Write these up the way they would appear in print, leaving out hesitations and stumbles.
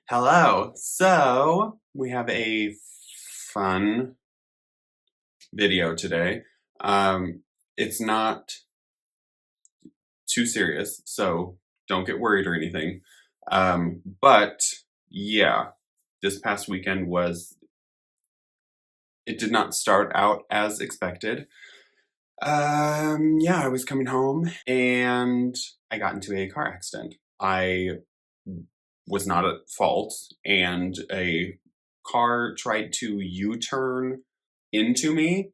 Hello. So we have a fun video today. It's not too serious, so don't get worried or anything. But yeah, this past weekend it did not start out as expected. Yeah, I was coming home and I got into a car accident. I was not at fault, and a car tried to U-turn into me.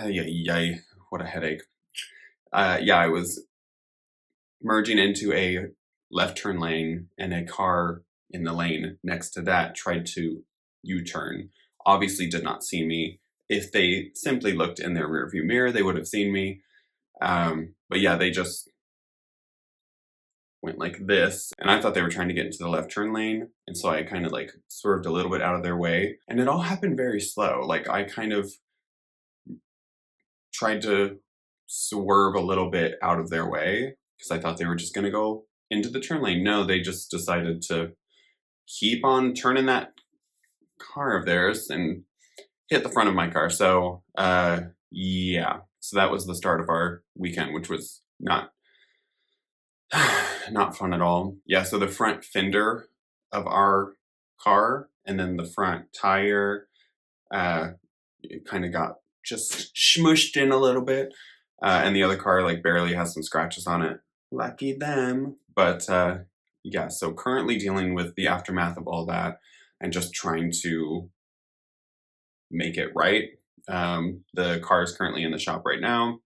Yay, what a headache. Yeah, I was merging into a left turn lane, and a car in the lane next to that tried to U-turn. Obviously did not see me. If they simply looked in their rearview mirror, they would have seen me. But yeah, they just went like this, and I thought they were trying to get into the left turn lane, and so I kind of like swerved a little bit out of their way, and it all happened very slow. Like I kind of tried to swerve a little bit out of their way because I thought they were just going to go into the turn lane. No, they just decided to keep on turning that car of theirs and hit the front of my car. So yeah, so that was the start of our weekend, which was not not fun at all. Yeah, so the front fender of our car and then the front tire it kind of got just smushed in a little bit. And the other car like barely has some scratches on it. Lucky them. But yeah, so currently dealing with the aftermath of all that and just trying to make it right. The car is currently in the shop right now.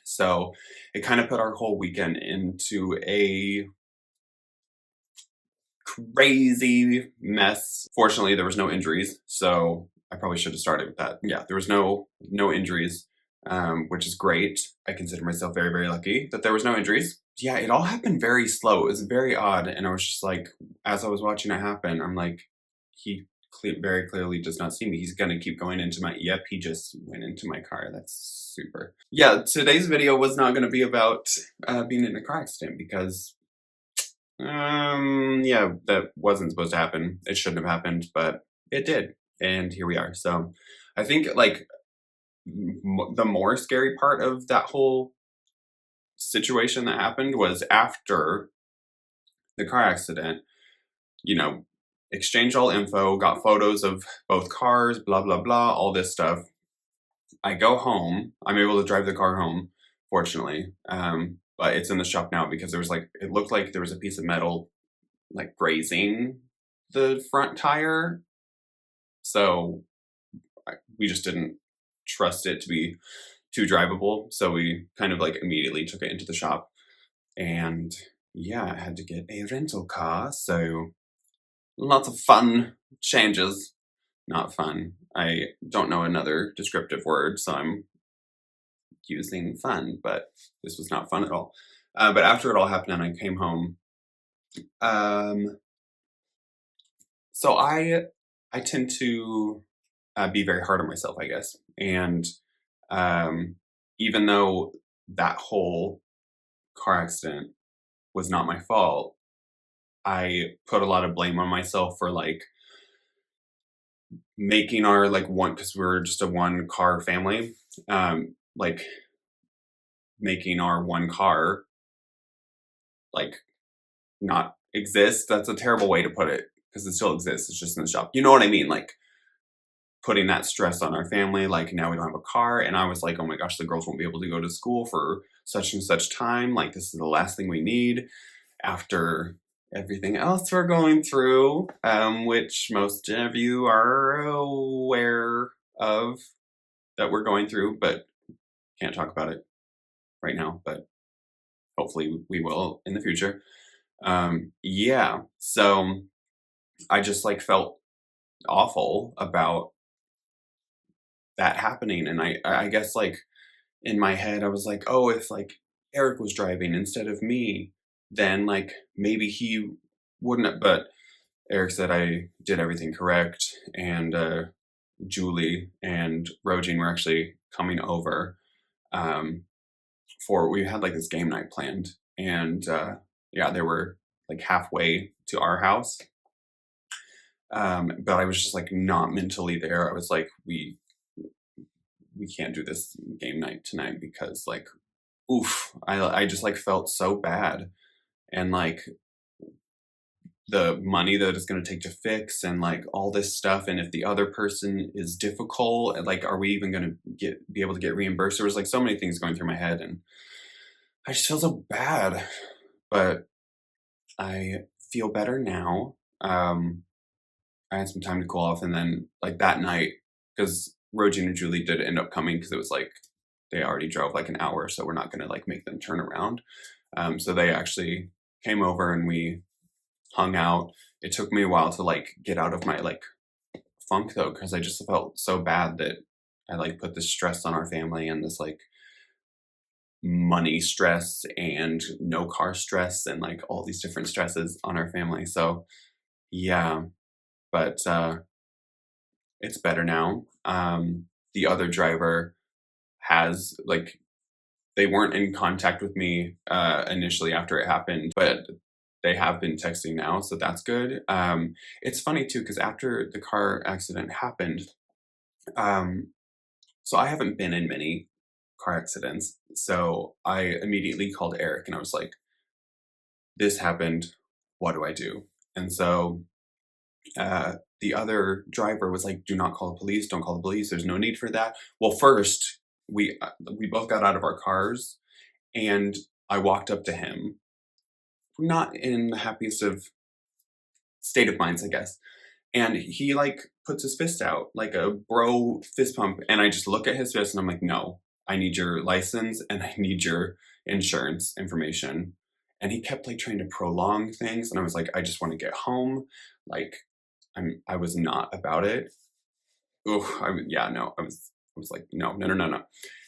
So it kind of put our whole weekend into a crazy mess. Fortunately, there was no injuries, so I probably should have started with that. Yeah, there was no injuries, which is great. I consider myself very, very lucky that there was no injuries. Yeah, it all happened very slow. It was very odd, and I was just like, as I was watching it happen, I'm like, he very clearly does not see me. He's gonna keep going into my. Yep, he just went into my car. That's super. Yeah, today's video was not gonna be about being in a car accident because yeah, that wasn't supposed to happen. It shouldn't have happened, but it did. And here we are. So I think like the more scary part of that whole situation that happened was after the car accident, you know, exchanged all info, got photos of both cars, blah, blah, blah, all this stuff. I go home. I'm able to drive the car home, fortunately. But it's in the shop now because there was like, it looked like there was a piece of metal like grazing the front tire. So we just didn't trust it to be too drivable. So we kind of like immediately took it into the shop. And yeah, I had to get a rental car. So lots of fun changes. Not fun. I don't know another descriptive word, so I'm using fun, but this was not fun at all. But after it all happened and I came home, so I tend to be very hard on myself, I guess. And even though that whole car accident was not my fault, I put a lot of blame on myself for like making our like one, because we were just a one car family, like making our one car like not exist. That's a terrible way to put it because it still exists. It's just in the shop. You know what I mean? Like putting that stress on our family. Like now we don't have a car. And I was like, oh my gosh, the girls won't be able to go to school for such and such time. Like this is the last thing we need after everything else we're going through, which most of you are aware of that we're going through, but can't talk about it right now, but hopefully we will in the future. Yeah, so I just like felt awful about that happening. And I guess like in my head, I was like, oh, if like Eric was driving instead of me, then like maybe he wouldn't, but Eric said I did everything correct. And Julie and Rogine were actually coming over for, we had like this game night planned. And yeah, they were like halfway to our house. But I was just like not mentally there. I was like, we can't do this game night tonight because like, oof, I just like felt so bad. And like the money that it's going to take to fix and like all this stuff, and if the other person is difficult, and like are we even going to be able to get reimbursed? There was like so many things going through my head, and I just feel so bad. But I feel better now. I had some time to cool off, and then like that night, because Roji and Julie did end up coming because it was like they already drove like an hour, so we're not going to like make them turn around. So they actually came over and we hung out. It took me a while to like get out of my like funk though, because I just felt so bad that I like put this stress on our family, and this like money stress and no car stress and like all these different stresses on our family. So yeah, but it's better now. The other driver has like they weren't in contact with me initially after it happened, but they have been texting now, so that's good. It's funny too because after the car accident happened, um, so I haven't been in many car accidents, so I immediately called Eric and I was like, "This happened. What do I do?" And so the other driver was like, "Do not call the police. Don't call the police. There's no need for that." Well, first we both got out of our cars, and I walked up to him, not in the happiest of state of minds, I guess. And he like puts his fist out like a bro fist pump, and I just look at his fist and I'm like, "No, I need your license and I need your insurance information." And he kept like trying to prolong things, and I was like, "I just want to get home." Like I was not about it. Oh, yeah, no, I was like, "No, no, no, no, no."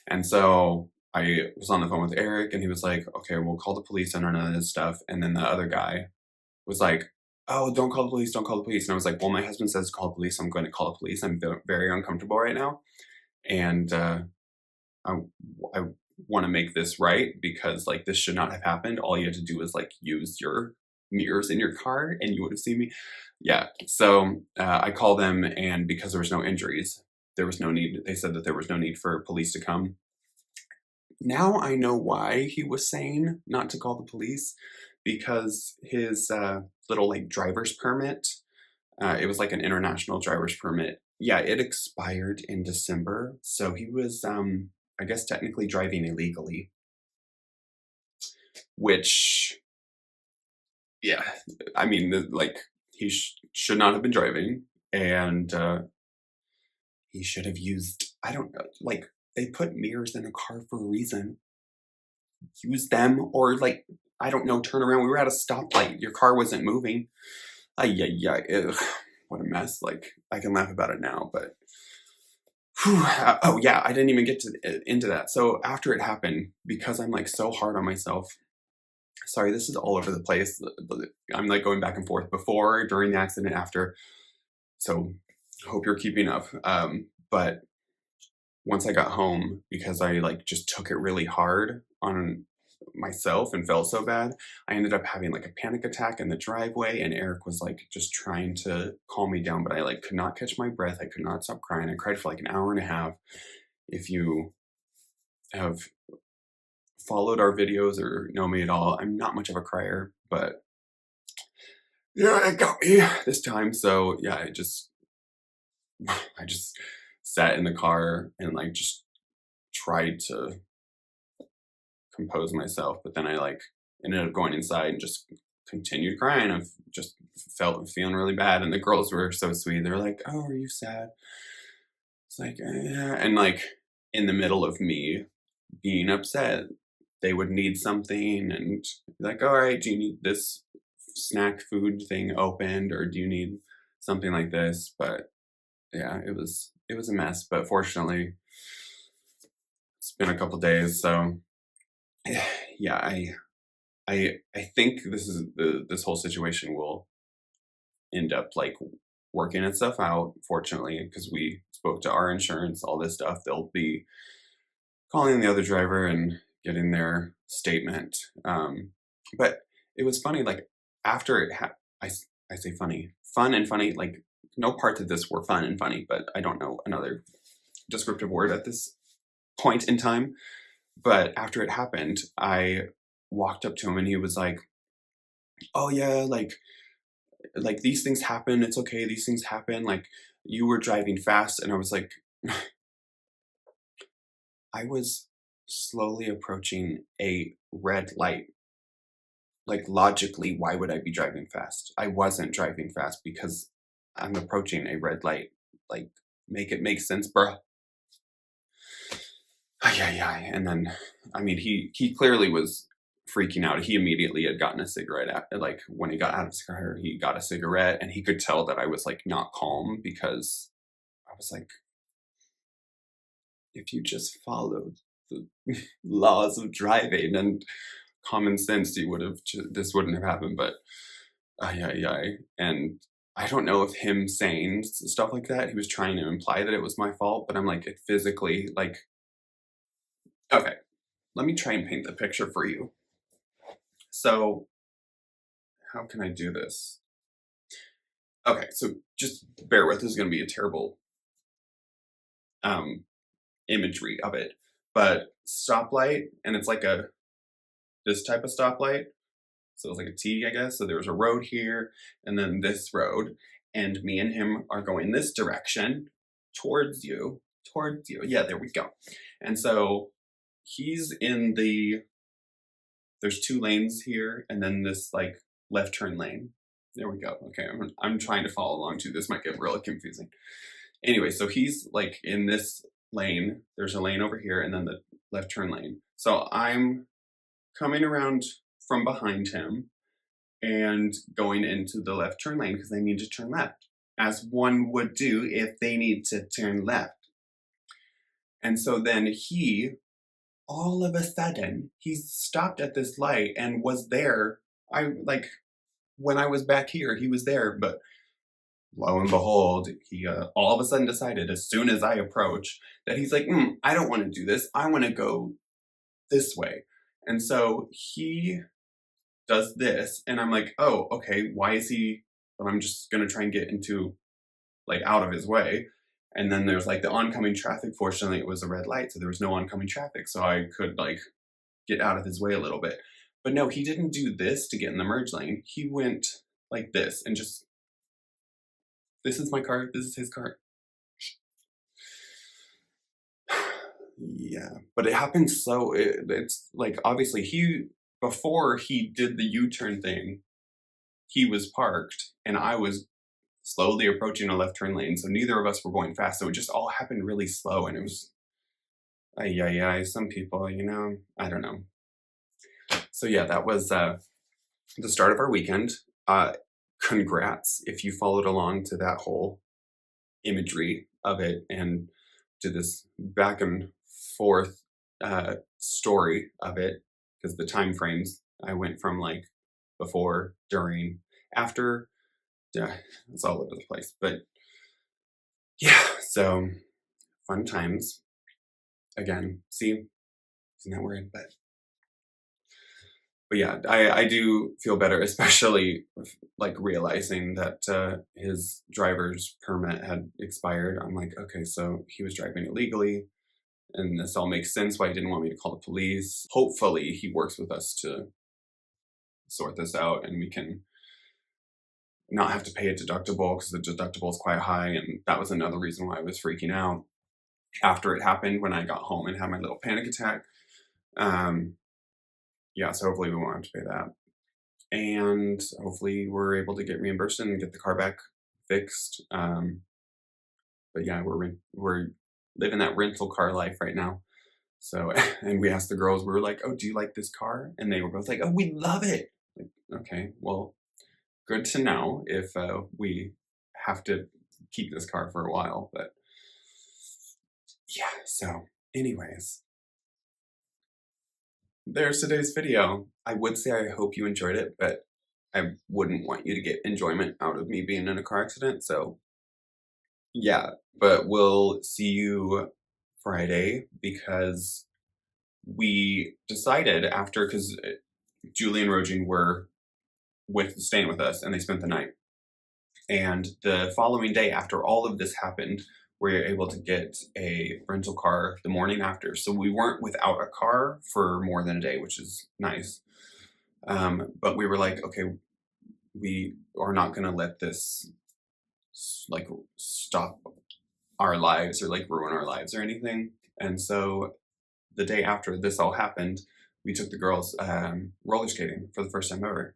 And so I was on the phone with Eric, and he was like, "Okay, we'll call the police on none of this stuff." And then the other guy was like, "Oh, don't call the police, don't call the police." And I was like, "Well, my husband says call the police. I'm going to call the police. I'm very uncomfortable right now, and I I want to make this right because like this should not have happened. All you had to do was like use your mirrors in your car, and you would have seen me." Yeah. So I called them, and because there was no injuries, there was no need. They said that there was no need for police to come. Now I know why he was saying not to call the police, because his little like driver's permit, it was like an international driver's permit. Yeah, it expired in December, so he was I guess technically driving illegally, which yeah, I mean like he should not have been driving, and he should have used, I don't know, like they put mirrors in a car for a reason. Use them, or like I don't know, turn around. We were at a stoplight. Your car wasn't moving. Yeah, yeah. What a mess. Like I can laugh about it now, but whew, oh yeah, I didn't even get to into that. So after it happened, because I'm like so hard on myself. Sorry, this is all over the place. I'm like going back and forth before, during the accident, after. So hope you're keeping up. But once I got home, because I like just took it really hard on myself and felt so bad, I ended up having like a panic attack in the driveway, and Eric was like just trying to calm me down, but I like could not catch my breath. I could not stop crying. I cried for like an hour and a half. If you have followed our videos or know me at all, I'm not much of a crier, but yeah, it got me this time. So yeah, I just sat in the car and like just tried to compose myself, but then I like ended up going inside and just continued crying. I've just felt feeling really bad, and the girls were so sweet. They were like, "Oh, are you sad?" It's like, yeah, and like in the middle of me being upset, they would need something, and like, "All right, do you need this snack food thing opened, or do you need something like this?" But yeah, it was a mess. But fortunately, it's been a couple days, so yeah, I think this whole situation will end up like working itself out. Fortunately, because we spoke to our insurance, all this stuff, they'll be calling the other driver and getting their statement. But it was funny, like after I say funny, fun and funny, like no parts of this were fun and funny, but I don't know another descriptive word at this point in time. But after it happened, I walked up to him and he was like, "Oh yeah, like these things happen. It's okay. These things happen. Like you were driving fast." And I was like, I was slowly approaching a red light. Like logically, why would I be driving fast? I wasn't driving fast because I'm approaching a red light. Like, make it make sense, bruh. Yeah, yeah. And then, I mean, he clearly was freaking out. He immediately had gotten a cigarette. Like when he got out of his car, he got a cigarette, and he could tell that I was like not calm because I was like, if you just followed the laws of driving and common sense, you would have. This wouldn't have happened. But yeah, yeah. And I don't know if him saying stuff like that, he was trying to imply that it was my fault. But I'm like, it physically, like, okay. Let me try and paint the picture for you. So, how can I do this? Okay, so just bear with. This is going to be a terrible um, imagery of it, but stoplight, and it's like this type of stoplight. So it's like a T, I guess. So there's a road here, and then this road, and me and him are going this direction towards you, towards you. Yeah, there we go. And so he's in there's two lanes here, and then this like left turn lane. There we go. Okay, I'm trying to follow along too. This might get really confusing. Anyway, so he's like in this lane. There's a lane over here, and then the left turn lane. So I'm coming around from behind him and going into the left turn lane because they need to turn left, as one would do if they need to turn left. And so then all of a sudden, he stopped at this light and was there. I like when I was back here, he was there, but lo and behold, he all of a sudden decided as soon as I approach that he's like, I don't want to do this. I want to go this way. And so he does this, and I'm like, oh, okay, why is he? But I'm just gonna try and get into like out of his way. And then there's like the oncoming traffic. Fortunately, it was a red light, so there was no oncoming traffic, so I could like get out of his way a little bit. But no, he didn't do this to get in the merge lane. He went like this and just, this is my car, this is his car. Yeah, but it happened slow. It's like obviously before he did the U-turn thing, he was parked and I was slowly approaching a left turn lane. So neither of us were going fast. So it just all happened really slow, and it was, yeah, some people, I don't know. So yeah, that was the start of our weekend. Congrats if you followed along to that whole imagery of it and to this back and forth story of it, because the time frames I went from like before, during, after, yeah, it's all over the place. But yeah, so fun times. Again, see, isn't that weird? But yeah, I do feel better, especially like realizing that his driver's permit had expired. I'm like, okay, so he was driving illegally, and this all makes sense why he didn't want me to call the police. Hopefully, he works with us to sort this out, and we can not have to pay a deductible because the deductible is quite high, and that was another reason why I was freaking out after it happened when I got home and had my little panic attack. Yeah, so hopefully we won't have to pay that. And hopefully we're able to get reimbursed and get the car back fixed. But yeah, we're living that rental car life right now. So, and we asked the girls, we were like, "Oh, do you like this car?" And they were both like, "Oh, we love it." Like, okay, well, good to know if we have to keep this car for a while. But yeah, so anyways, there's today's video. I would say I hope you enjoyed it, but I wouldn't want you to get enjoyment out of me being in a car accident. So yeah, but we'll see you Friday because we decided after, because Julie and Rogin were staying with us, and they spent the night. And the following day, after all of this happened, we were able to get a rental car the morning after. So we weren't without a car for more than a day, which is nice. But we were like, okay, we are not going to let this like stop our lives or like ruin our lives or anything. And so the day after this all happened, we took the girls roller skating for the first time ever.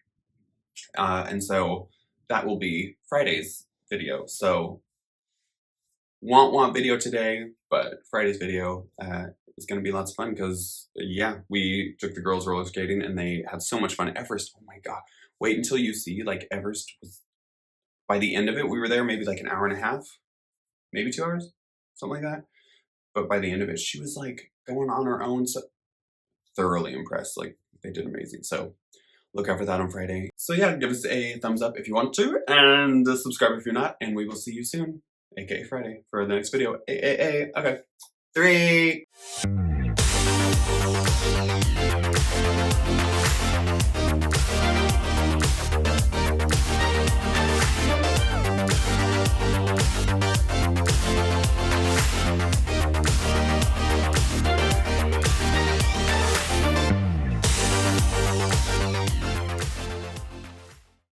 And so that will be Friday's video. So want video today, but Friday's video is going to be lots of fun because, yeah, we took the girls roller skating and they had so much fun. Everest, oh my God, wait until you see, like, Everest was, by the end of it, we were there maybe like an hour and a half, maybe 2 hours, something like that. But by the end of it, she was like going on her own. So thoroughly impressed. Like, they did amazing. So look out for that on Friday. So yeah, give us a thumbs up if you want to, and subscribe if you're not, and we will see you soon, aka Friday, for the next video. Okay. 3